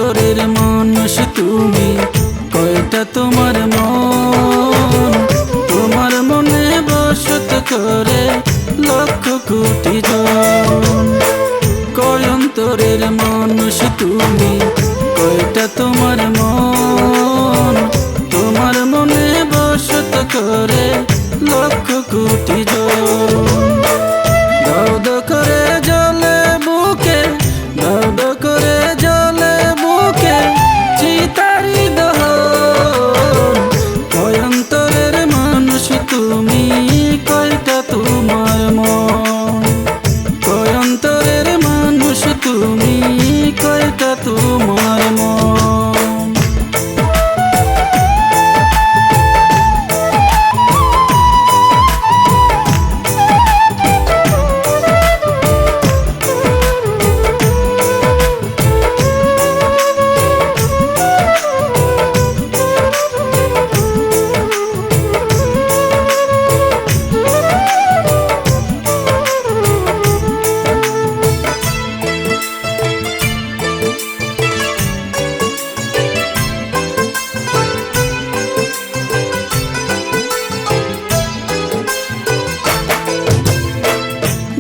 অন্তরের মানুষ তুমি, কয়টা তোমার মন? তোমার মনে বসত করে লক্ষ কোটি জন। কয় অন্তরের মানুষ তুমি, কয়টা তোমার মন? তোমার মনে বসত করে লক্ষ কোটি জন। দাও দাও করে জ্বলে বুকে, দাও দাও করে জ্বলে বুকে চিতারি দহন। কয় অন্তরের মানুষ তুমি, কয়টা তোমার মন? কয় অন্তরের মানুষ তুমি, কয়টা তোমার মন?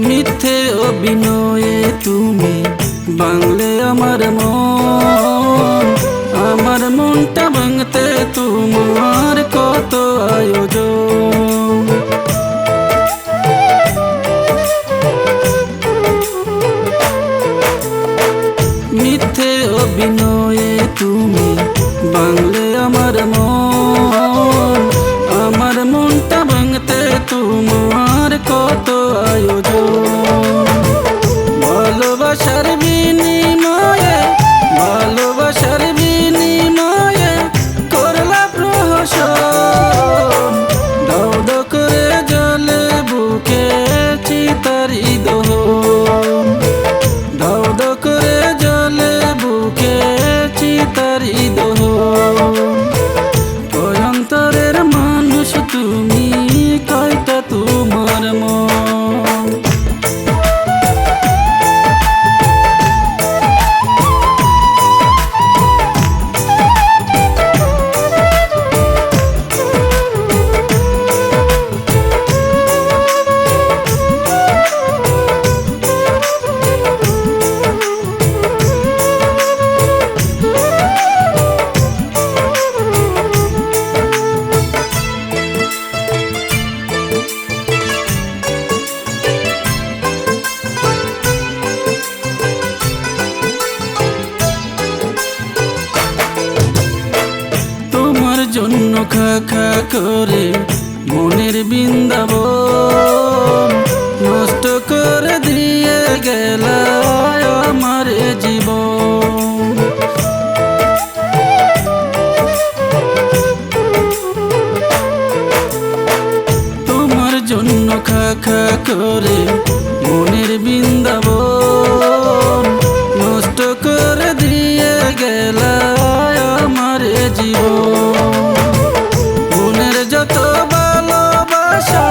মিথ্যে অভিনয়ে তুমি বাংলে আমার মন। আমার মনটা ভাঙতে তোমার কত আয়োজন। মিথ্যে অভিনয়ে তুমি বাংলে আমার মন। আমার মনটা ভাঙতে তোমার কত আয়োজন। ভালোবাসার বিনিময়ে, ভালোবাসার বিনিময়ে করলা প্রহসন। দাও দাও করে জ্বলে বুকে চিতারি দহন। দাও দাও করে জ্বলে বুকে চিতারি দহন। কয় অন্তরের মানুষ তুমি, কয়টা তোমার মন? জন্য খা খা করে মনের বৃন্দাবন নষ্ট করে দিয়ে গেল আমার জীবন। তোমার জন্য খা খা করে মনের বৃন্দাবন নষ্ট করে দিয়ে গেল আমার জীবন। মনের যত ভালোবাসা,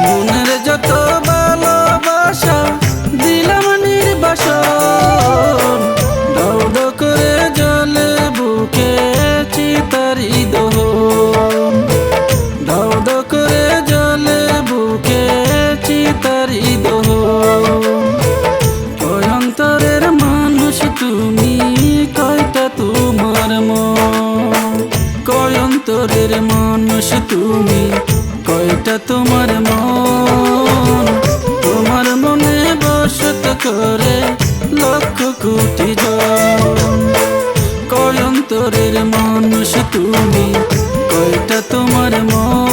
মনের যত ভালোবাসা দিলাম নির্বাসন। দাও দাও করে জ্বলে বুকে চিতারি দহন। দাও দাও করে জ্বলে বুকে চিতারি দহন। কয় অন্তরের মানুষ তুমি, কয়টা তোমার মন? কয় অন্তরের মানুষ তুমি, কয়টা তোমার মন? তোমার মনে বসত করে লক্ষ কোটি জন। কয় অন্তরের মানুষ তুমি, কয়টা তোমার মন?